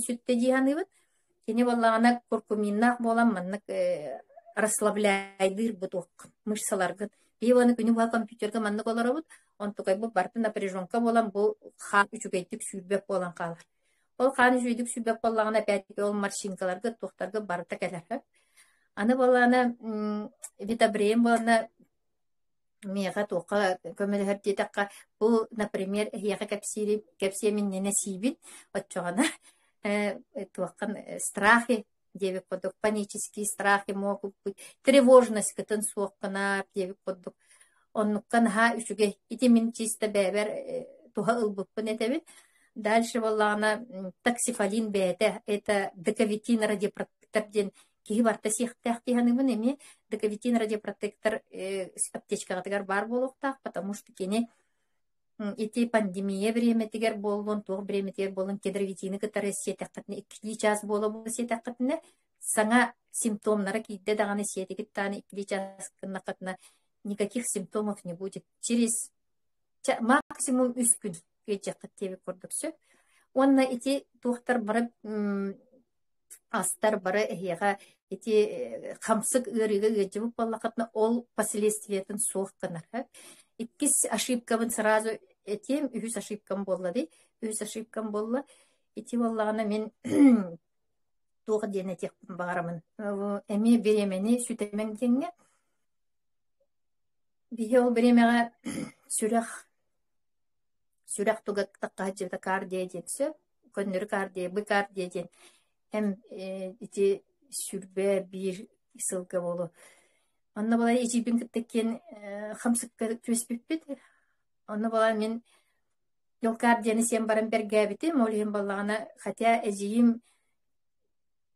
сүтте диһаныбыт. Кини боллагана куркуминнах болам маннык расслабляйдыр бутук мышцаларгын. Биваны күнү ба компьютерге маннык олоробут. Онтукай бу барты напряженка болам бу хан үчүгейтик сүйбеп болан калар. Ол хан үчүгейтик сүйбеп боллагана пятик ол маршинкаларга тохтарга барта келер. Аны болана витабрем болана мега тока көмөлөр детакка бу, например, яга кепсиемин нене сибин отчогана туаккан страхи девик подук, панические страхи могут быть, тревожность кытын суоккана девик подук. Оннуккан ха үчүге итимин чисто бэбер туха ылбыппын этебит. Дальше боллагана таксифалин бэте, это дековитин радиопротектор ден киһи барта сиэхтээх тиһаныбын эми дековитин радиопротектор аптечкагатыгар бар болуктаах, потому что кини ити пандемия бреметигер болун, туох бреметигер болун кедровитины кытары сиэтэхкытны 2 час болу сиэтэхкытны саңа симптомнары кийде даганы сиэтигит тааны 2 час кыннакытна никаких симптомов не будет. Через максимум 3 күн кечеккыт тебик көрдүксү. Онна ити туохтар барып астар бары эһиэға ити хамсык ырыга гыжыбык боллакытна ол последствиятын суохканар. Иккис ошибкабын сразу этим үс ошибкам болла ди. Үс ошибкам болла. Ити боллагана мен туох дене текпин багарамын. Эми беремени сүтемен деңге. Бие ол беремега сүрах тугак таккачыта кардия жетсө, көннөрү кардия, бы кардия ден. Hem ити сүрбе bir ысылга болу. Онна бала ичипин кыттыкен хамсыкка төспүппүт. Онна бала мен йолкардияны сен баран бергәбитим, ол ем баллагана, хотя эжиим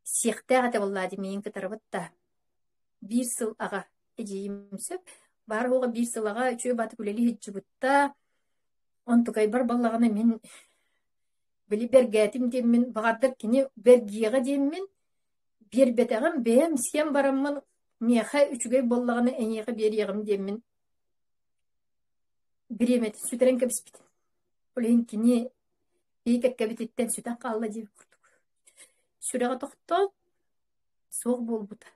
сехте гата боллади мен кытарбытта. 1 сыл ага эжиим сөп, бар ога 1 сыл ага үчө батып үлели хиджибытта. Онтукай бар баллагана мен били бергәтим деммен, багардыр кини бергига деммен, бербетегем бем сен бараммын, меха үчүгөй боллаганы эниге берегем деммен. Биремет сүтерен кебиспит. Олен кини ийкек кебититтен сүтен калла деп курдук. Сүрага тохто соқ болбута.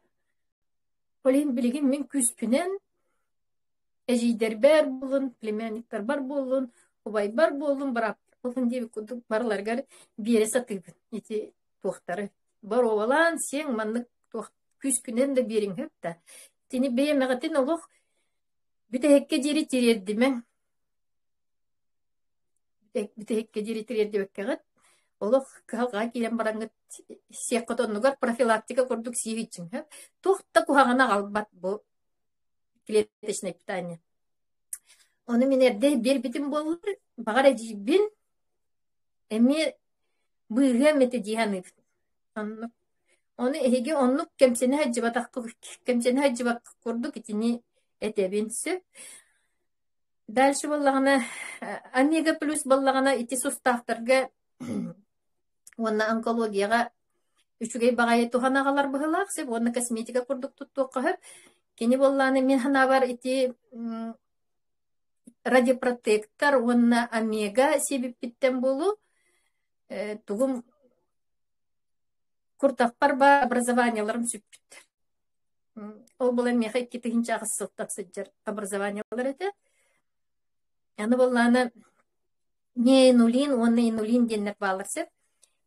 Олен билигин мен күспүнен эжидер бар болун, племянниктер бар болун, убай бар болун, барап болун деп курдук. Барларга бире сатыбын. Ити тохтары бар олан сен маннык күспүнен де бериң хепта. Тини бейемегатин олох бүтекке жери тирердимен. Бүтекке жери тирердибеккегат олох калга килен бараңгыт секотоннугар профилактика курдук сивичин. Тохта кухагана калбат бу клеточное питание. Оны менерде бер битим болур, багара жибин эми быйга мете диханы. Оны эге оннук кемсене хаджыбак курдук итини этебинсү. Дальше боллагана омега плюс боллагана ити суставтарга онна онкологияга үчүгей багай туханагалар быгылак сеп онна косметика курдук туттуокка кини болланы мен хана бар ити радиопротектор онна омега себеппиттен болу тугум куртакпар бар образованияларым сүппүттер. Ол болан меха иккитигинче агысылтак сыджар образованиялар эте. Аны болланы неинулин, онна инулин деннер балырсып.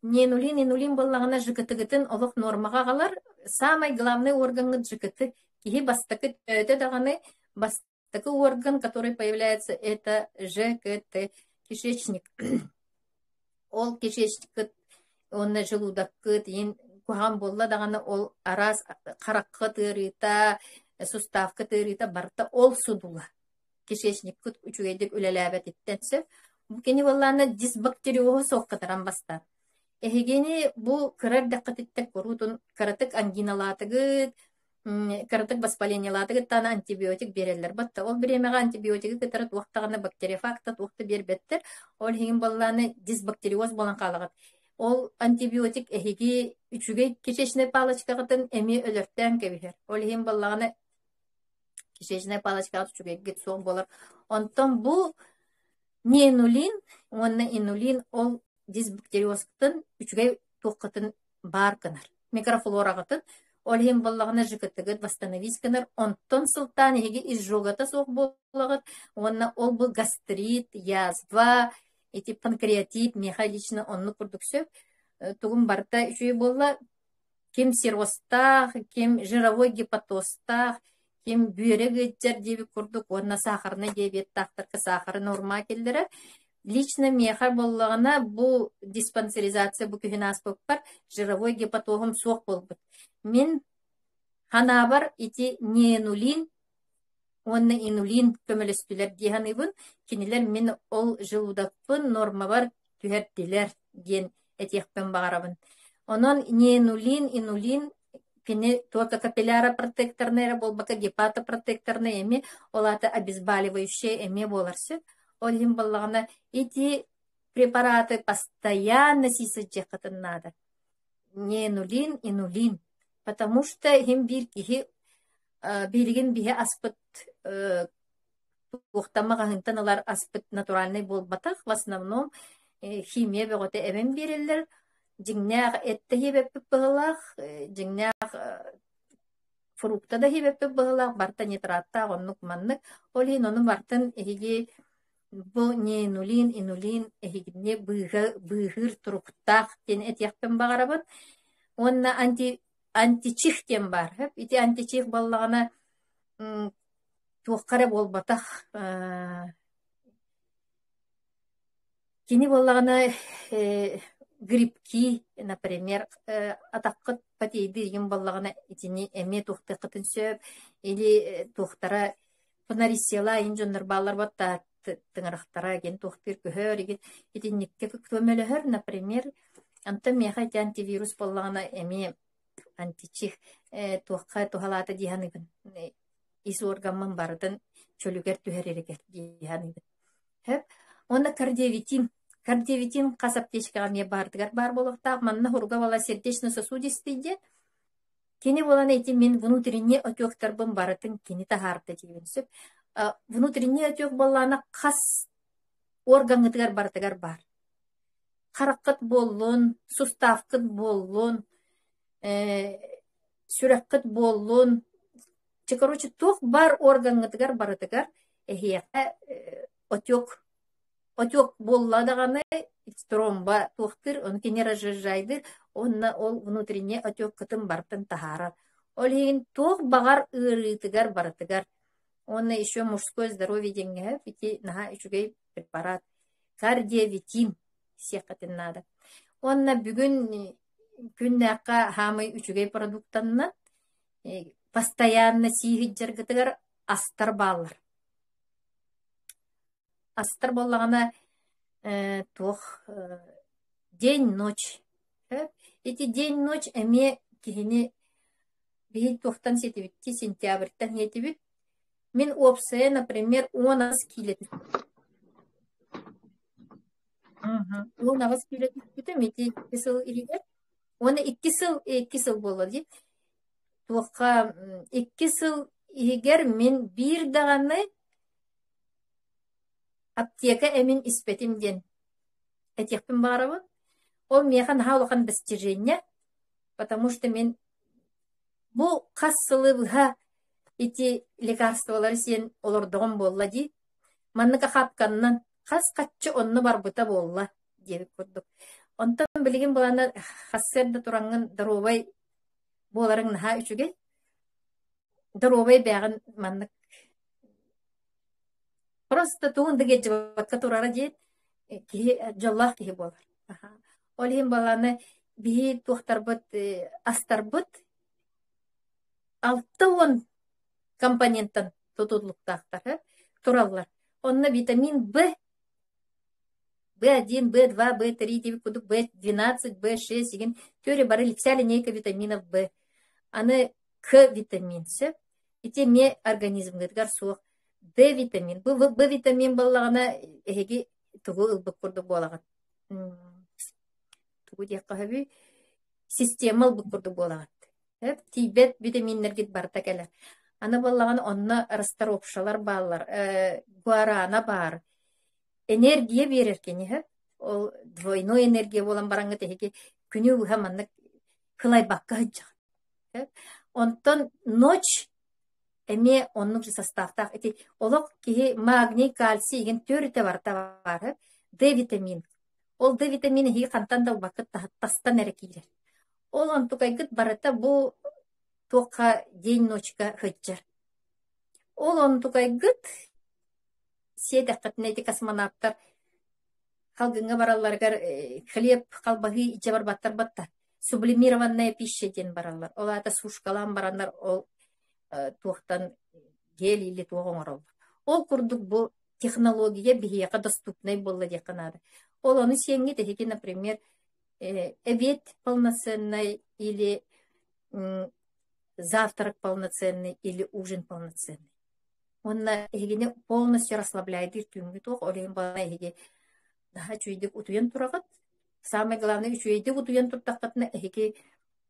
Неинулин, инулин боллагана жыкытыгытын олох нормага калар. Самый главный орган жыкыты. Кихи бастакы өтө даганы бастакы орган, который появляется, это ЖКТ, кишечник. Ол кишечник, он желудок кыт, кухам болла даганы ол арас каракка тырыта, суставка тырыта барта ол судула. Кишечник кыт үчүгейдик үлеләбет иттенсе. Бу кени болланы дисбактериоға соққатаран баста. Эхегени бу кырар даққатиттек корутун каратык ангиналатыгыт, каратык воспалениялатыгыт таны антибиотик берелер. Батта ол биремеға антибиотики кытары туақтағаны бактерифакта туқты бербеттер. Ол хеген болланы дисбактериоз болан қалағат. Ол антибиотик эхеги үчүгей кишечный палочкағытын эми өлөрттен кебихер. Ол хеген болланы кишечный палочкағыт үчүгей гит соң болар. Онтон бу неинулин, онна инулин ол дисбактериоздын үчүгей туққатын бар кынар. Микрофлорағытын олхин боллағына жыкытыгыт восстановить кынар. Онтон сылтан еге изжогата соқ болағыт. Онна ол бұл гастрит, язва, эти панкреатит, меха лично онны курдуксөп. Тугун барта үшөй болла кем сиростах, кем жировой гепатостах, кем бүйрек еттер деби курдук, онна сахарны диабеттақтырқы сахары норма келдері. Лично меха боллағына бұл диспансеризация бұл күйін аспып бар, жировой гепатоғым соқ болбыт. Мен ханабар ити ненулин, онны инулин көмелестілер дейханыбын, кенелер мен ол жылудақпын норма бар түйерттілер ген этехпен бағарабын. Онон ненулин, инулин, кене только капилляра протекторнера болбака гепата протекторна эми, олаты обезболивающие эми боларсы. Олим боллағына эти препараты постоянно сисаджекатын надо. Ненулин, инулин. Потому что хим бир кихи билигин бихе аспыт уқтамаға хынтаналар аспыт натуральный болбатақ. В основном химия бөгөте эбен берелер. Жиңнәғ этті хебеппі бұғылақ, жиңнәғ фрукта да хебеппі бұғылақ, барта нитратта, ғоннық маннық. Олин оның бартын эхиге бұл ненулин, инулин эхигіне бұғыр тұруқтақ ден этияқпен бағарабын. Онна античих ден бар. Ити античих боллағына туққары болбатақ. Кені боллағына грибки, например, атаққыт патейді еген боллағына итіне әме туқты қытын сөп, или туқтара панарисела инжондар балар батта тыңырақтара ген туқтыр көхөр, итіннекке көмелігір, например, анта меха антивирус боллағына әме античих туққа тухалата дияныгын, ис органмын бардын чөлігер түхеререгер дияныгын. Онда кардиовитин қасап тешкіға ме бардығар бар болықтақ, манна хұрға бала сердечно-сосудистый кені болан әйті мен внутренне отеқтарбын барытын кені тахарды дейін сөп. Внутренне отеқ болана қас органғытығар бардығар бар. Қараққыт болуын, суставқыт болуын, сүрәққыт болуын, короче, тоқ бар органғытығар бардығар әхияқа отек болладағаны тромба тоқтыр, он кене разжижайды, онна ол внутренне отек кытын бартын тахара. Ол еген тоқ бағар ырытыгар барытыгар. Онна еще мужское здоровье денге, фити наха үшігей препарат. Кардиовитин сеқатын надо. Онна бүгін күннәққа хамай үшігей продуктанна постоянно сиғыт жергітігар астар балар. Астар боллағына тоқ день-ночь. Эти день-ночь әме кихіне бейін тоқтан сетебітті сентябрьтан етебіт. Мен опсая, например, 10 килет. 10 килет бүтім, еті кесіл ирігер. Оны 2 сыл болады. Тоққа 2 сыл ирігер мен бір дағаны аптека әмін испетімден әтекпін бағарабын. Ол механ хаулақан достижения, потому что мен бұл қассылы эти лекарстволар сен олордоғын болла ди. Манныка хапканнан қас қатчы онны бар бұта болла дебіп көрдік. Онтан білген болана хассерді тұраңын даровай боларың наха үшіге. Даровай бәғін маннык. Просто туғындыге жабатқа тұрара дейін жаллах кеге болар. Ол ем баланы бейі туқтар бұд, астар бұд, 6-10 компоненттан тұтылықтақтар тұралар. Онына витамин В, В1, В2, В3, деп күдік В12, В6 деген теория бары вся линейка витаминов В. Аны К витаминсы, ите ме организмдетгар суық. D витамин. Б витамин болағына әйге тұғы ұлбық күрді болағын. Тұғы дейққа өбі системал бұқ күрді болағын. Тибет витаминлергет барта кәлі. Аны болағын онына расторопшалар балар, гуарана бар. Энергия берер кені. Ол двойной энергия болан бараңғы тәйге күнү уха маннык кылай бакка хыджак. Онтон ночь эме оннук же составтах эти олок ки магний, кальций ген төрүтө барта бар. Д витамин. Ол Д витамины хи кантан да бакыт тастан эрекилер. Ол онтукайгыт барата бу тока день ночка хыджар. Ол онтукайгыт седакытын эти космонавттар халгынга баралларгар хлеб калбаги иче баттар батта. Сублимированная пища ден бараллар. Ол ата сушкалан барандар ол туохтан гел или туоңорол. Ол курдук бу технология бихияка доступный болла деканада. Ол оны сеңги техеки, например, обед полноценный или завтрак полноценный или ужин полноценный. Он эгене полностью расслабляет иртүнгү туох, олейн бана эге daha чуйдык утуян турагат. Самое главное, чуйдык утуян туттакатна эге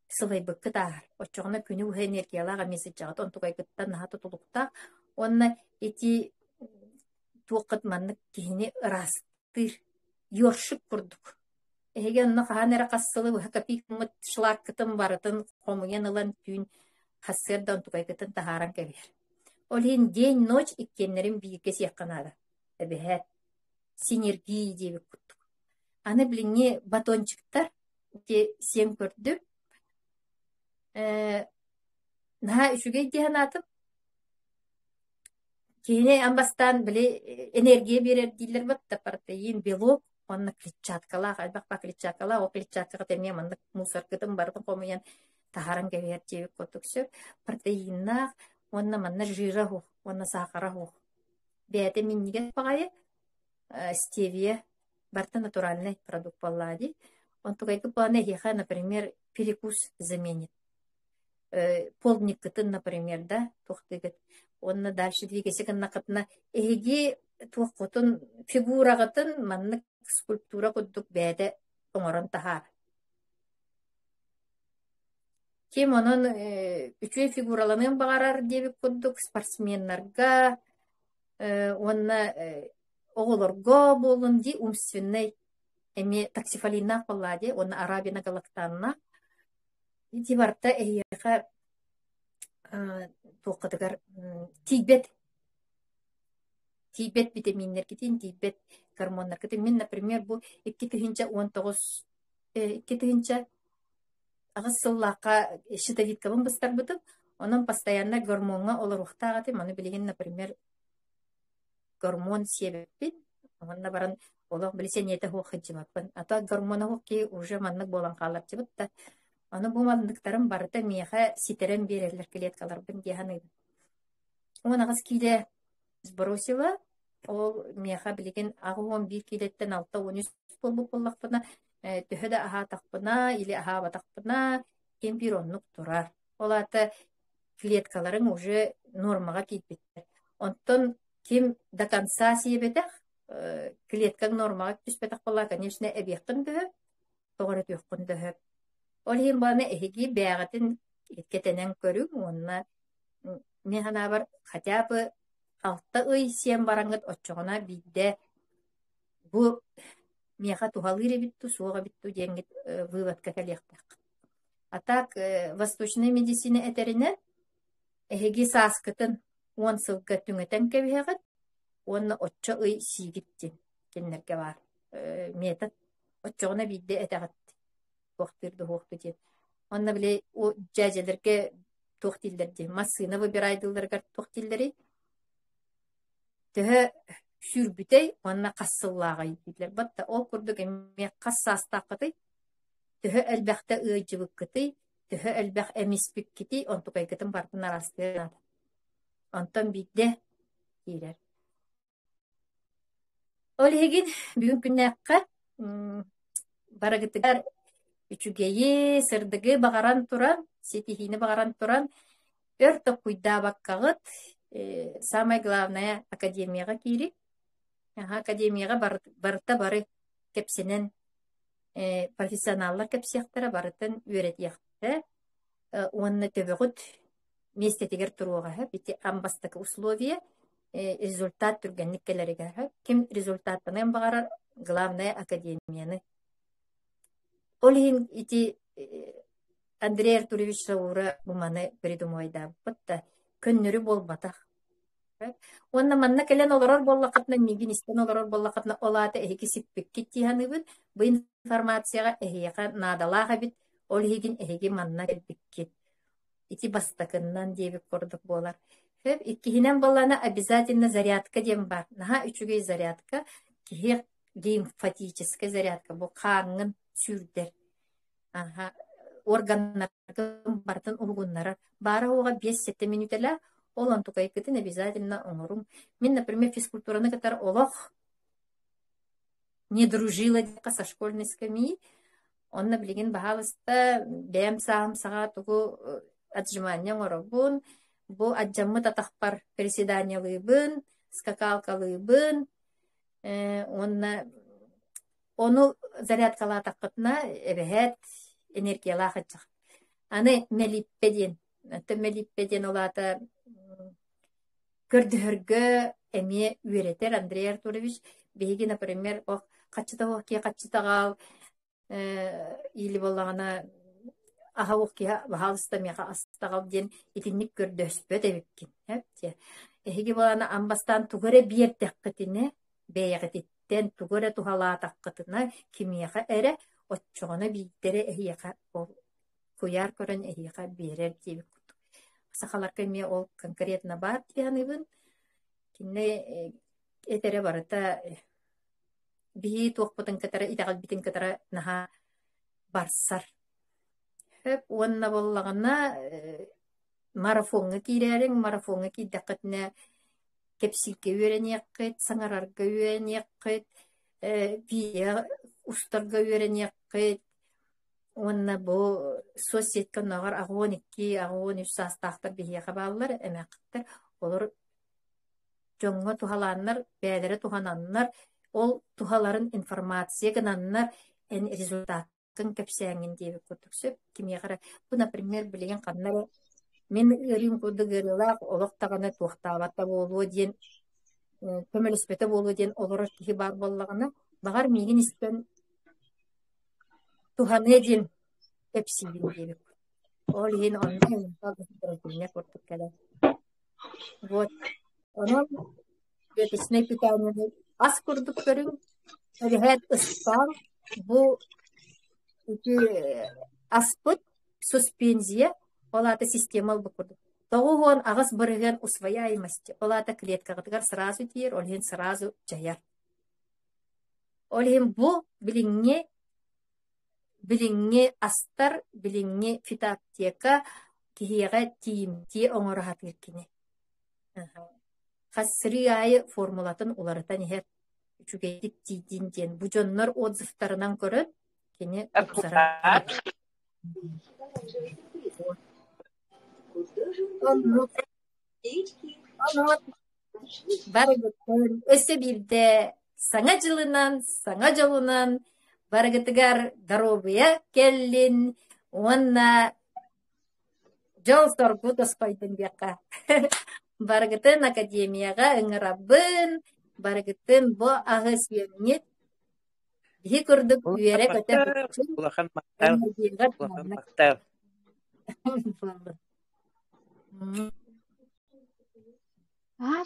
сылайбыккы таар. Оччоғына күнү уха энергиялага месяц жагат, он тугайгыттан наха тутулукта. Онна эти туоккат маннык кихини ырастыр, ёршык курдук. Эге онна хаанера кассылы уха капик мыт шлаккытын барытын комуян ылан түйін хассырда он тугайгыттан тахаран кебер. Олин день-ночь иккеннерин бийикке сиякканада. Эбэхэ синергия дебек курдук. Аны билине батончиктар те сен көрдү. Наха үшүгей диханатып кене амбастан биле энергия берер дилер батта протеин, белок, онна клетчаткалах, албакпа клетчаткалах, о клетчаткага теме мандык мусоркытын бардын комуян тахаран кебер дебек курдуксу. Протеиннах, онна манна жира хух, онна сахара хух. Бәйте минниге пагайы стевия, барта натуральный продукт поллади. Он тугайку плане хеха, например, перекус заменит. Полдник кытын, например, да, тухтыгыт. Он дальше двигайся каннакытна. Эги тухкутун фигура гытын, маннык скульптура куддук бәйте оңорон тахар. Кем онун үчөй фигураланын багарар дебик куддук спортсменнарга, онна оголорго болун ди умственный эми таксифалина поллади, онна арабина галактанна. Ити барта эйеха тоқытыгар тибет витаминнер кетин, тибет гормоннар кетин. Мен, например, бу 2-19 2 агыс сыллака щитовидкабын бастар бытып, онун постоянно гормонга олоруктагаты, маны билеген, например, гормон себеппин, онна баран олог билсе нете хук хыджымаппын. Ата гормона хукки уже маннык болан калар жибытта. Аны бу мандыктарын барыта меха ситерен берерлер клеткаларбын дияны. Он агыс киде сбросила, ол меха билеген агуон 1 килеттен 6-13 болбу боллакпына, төһөдө аха такпына или аха батакпына эмбрионнук турар. Олата клеткаларын уже нормага китпиттер. Онтон ким до конца себетах клеткаң нормага түспетак болла, конечно, эбектен дө, тогора төккөн дө. Олин баны эһиги бәгатын кетенен көрүң, онна механа бар хотя бы 6 ый сен бараңыт оччоғына бидде бу меха тухалыре битту, суога битту деңгит выводка калектак. А так, восточная медицина этеринен эһиги саскытын 10 сылга түңетен кебиһэгит, онна оччо ый сигиттин кеннерге бар метод. Оччоғына бидде этегит тохтырды хохту ден. Онна биле о жажелерге тохтилдерди. Массына выбирайдыларгар тохтилдери. Төһө сүрбүтей, онна кассыллагай дидлер. Батта ол курдук эме кассастакыты. Төһө элбәхтә ыйжыбыккыты, төһө элбәх эмиспик кити, онтукайгытын бартын арастырады. Онтон бидде дилер. Ол егин бүгүн күннәккә барагытыгар үчүгейи сырдыгы багаран туран, сетихини багаран туран, өртө куйда баккагыт, самое главное академияга кири. Академияга барыта бары кепсенен профессионаллар кепсияктара барытын үйрәтияқты. Онны төбөгүт местетигер туруга, бити амбастакы условия, результат түргенниккелерге. Ким результаттанын багарар, главное академияны Олин ити Андрей Артурович Раура буманы придумайда. Бутта көннөрү болбатах. Онна манна келен олорор боллақатна мигин истен олорор боллақатна олата эхики сиппик киттиһаныбыт бу информацияга эхиэка наадалааха бит ол хигин эхиги манна келбиккит ити бастакыннан диэбик курдук буолар. Иккиһинен боллана обязательно зарядка дем бар. Наха үчүгей зарядка киһи лимфатическая зарядка бу кааңын сүрдер. Органнарга бартын улгуннара бара уга 5-7 минут эле ол антукайкытын обязательно оңорум. Мен, например, физкультураны катар олох не дружила со школьной скамьи. Он наблеген бахалыста бәм саам саға тугу отжимания оробун. Бу отжаммы татахпар приседания лыбын, скакалка лыбын. Onu зарядкала таққытна эбэхэт энергиялаа хачах. Аны мелиппеден олата көрдүһөргө эме үйретер Андрей Артурович. Беги, например, каччытагал или боллагана аха окия бахалыста меха астагал ден итинник көрдөспөт эбиккин. Эһиги болана амбастан тугуре биертеккетине бэйэгетиттен тугуре тухалаатаккытына кимияха эре отчоғона бийдере эһиэха куяр көрөн эһиэха биэрер диэбик. Сахалар кеме ол конкретно бар тианыбын кинне этере барыта бии туокпутун катара итагал битин катара наха барсар. Уонна боллагана марафонга киререң марафонга киддакытна кепсилке үйренеккет, саңарарга үйренеккет, бия устарга үйренеккет. Онна бу соцсетка нагар агон 2-3 састактар бияга баллар эмектер. Олар жоңго тухаланнар, бәдере тухананнар, ол тухаларын информация гынаннар эн результатын кепсәңин дип көтүксөп кимиягара. Бу, например, билеген каннар мен өрүм кудыгырыла олоктаганы тухтабатта болуу ден көмөлөспөтө болуу ден олор кихи бар боллагына багар мигин истен туханы ден эпсилин дип. Ол ен онлайн программне куртуп келе. Вот. Онон бетисне питание ас курдук көрүң. Эһет ыспан бу аспыт суспензия олата система букурду. Тогугон агас бырыган усвояемости. Олата клеткагытыгар сразу тиер, олген сразу жаяр. Олген бу билиңне астар, билиңне фитоаптека кихиега тиимти оңорахат киркине. Хасри айы формулатын уларытан ихер үчүгейтик тиидин ден. Бу жоннор отзывтарынан көрөт кене оксара. Барыгытын өсө бирде саңа жылынан барыгытыгар здоровья келлин, онна жол соргу доспайдын бияка. Барыгытын академияга ыңырабын, барыгытын бо агыс вернет. Бихи курдук үйере көтө. Улахан мактар.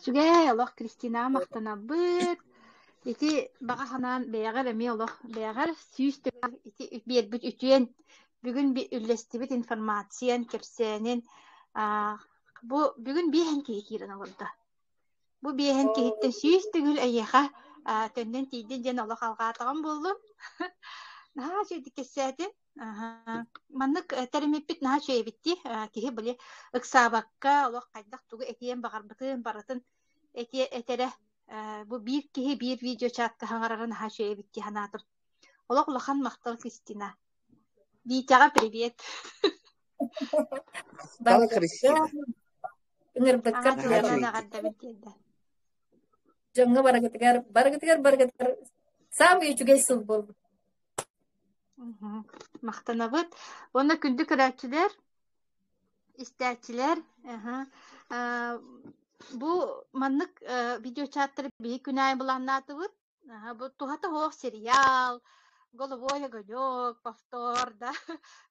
Чугай Аллах Кристина мактана быт. Ити багаханан беягар эми Аллах беягар сүйстөгөр ити бир бүт үтүен бүгүн би үллестибит информациян кирсенин бу бүгүн биһен кирен алды. Бу биһен киттен сүйстөгөр аяха төндөн тийден ден Аллах алгаатаган болду. Наха жедик кесетин маннык теремеппит наха чөйбитти кихи биле ыксабакка Аллах кайдак тугу этиен багарбытын баратын этере бу бир кихи бир видео чатка хаңарарын наха чөйбитти ханатым. Аллах улахан мактал Кристина. Витяга привет. Бала Кристина. Жоңго барагытыгар самый үчүгей сыл болду. Мактанабыт. Оны күндү көрәчилер, истәчилер. Бу маннык видео чаттыр бии күнәй буланнатыбыт. Бу тухата хоқ сериал, головой огонек, повтор, да,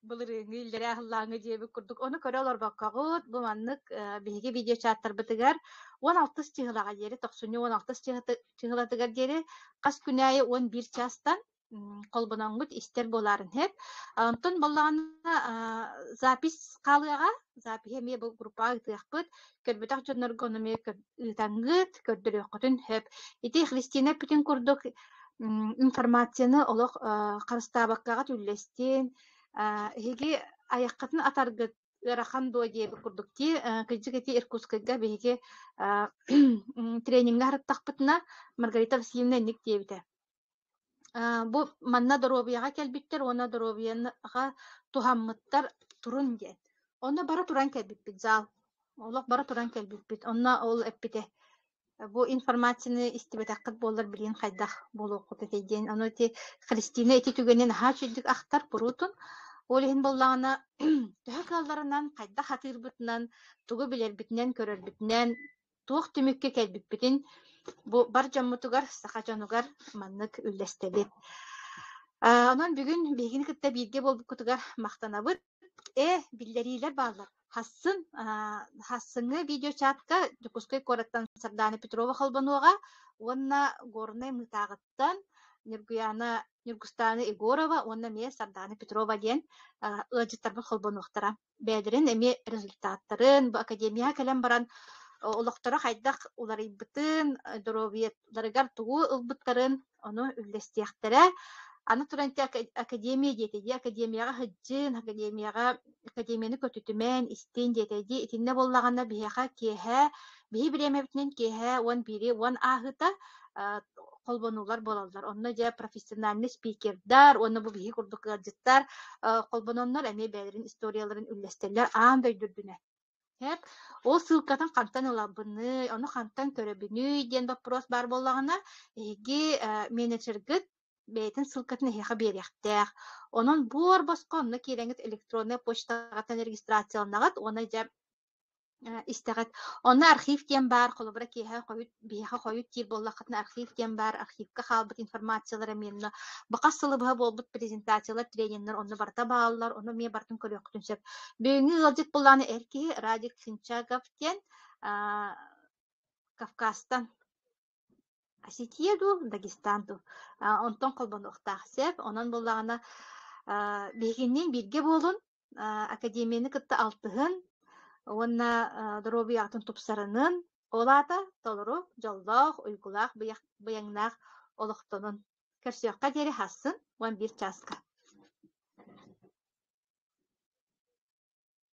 былырыңы, илдері ахыллаңы дебі күрдік. Оны көрі олар баққағыт, бұл маннық бейге видео чаттар бітігер, 16 чығылаға дері, 16 чығыладығар дері, қас күнәйі 11 частан қолбынаңғыт істер боларын хеп. Онтон болағына запис қалыға, запихеме бұл группа ұтықпыт, көрбітақ жонырғынымы ұтаңғыт, көрдірі оқытын хеп. Ити Христина бүтін күрдік информацияны олох қарыстабаққаға түллестен, хеге аяққатын атаргыт ырахан дуа дебі күрдікте, кыжыгети Иркутскайга беге тренингға харыттақпытына Маргарита Васильевна ник дебіті. Бу манна доробияға кәлбіттер, она доробияға тухаммыттар турун ден. Онна бара туран кәлбітпіт зал. Олық бара туран кәлбітпіт. Онна ол әппіте. Бу информацияны истибетаққыт болар білген қайдақ болу құты дейден. Оны те Христина эти түгенен ха чүлдік ақтар бұрутын. Ол ең болағына түхі қалдарынан қайдақ хатыр бүтінен, тұғы білер бүтінен, көрер бүтінен, туық түмікке кәлбітпітін. Бу бар жаммутугар, сақачанугар маннык үллестебит. Онан бүгүн бегини кытта бирге болбу кутугар мактанабыт. Биллерилер баалар. Хассыңы видео чатка Жукускай кораттан Сардана Петрова халбануга, онна горный мытагыттан Нургустана Егорова, онна ме Сардана Петрова ден ыжыттарбы халбануктара. Бәдерин эми результаттарын бу академия калем баран олоқтары хайдақ олары бұтын, дұробиетларығар тұғы ұлбыттарын, оны үлестияқтары. Аны тұранты академия детеді, академияға хыджын, академияны көтүтімен, істен детеді. Итінне боллағана бейіға кеға, бейі біреме бітінен кеға, он бири, он ағыта қолбанулар болалар. Онна жа профессиональный спикердар, оны бұл бейі күрдік ғаджыттар, қолбанонлар әме бәлерін, историяларын үлестерлер аңдай дүрдіне. Ол сылкатын қантан ұлабыны, оны қантан көребіні ден вопрос бар болағына, еге менеджергіт бәйтін сылкатын еға беректәк. Onun бұр басқа, оны кереңіт электронный почтағаттан регистрацияланағат, оны жа истәғат. Оны архив кен бар, қолыбыра бейға қойыт тир боллақытын архив кен бар, архивка қалбыт информациялары менні. Бұқа сылыбыға болбыт презентациялар, тренинглер, оны барта бағалылар, оны мен бартын көрі өқтінсеп. Бүйіңі ғылдет болағаны әрке Радик Синчагавтен Кавказтан Осетияду, Дагестанду. Онтон қолбаны ұқтақсеп, онын болағына бейгеннен бірге болын, академияны күтті алтығын, онна дроби атын тупсарынын, олата толыру, жоллақ, уйгулақ, бұяңнақ олықтының. Көрсіяққа дері хасын, 11 часка.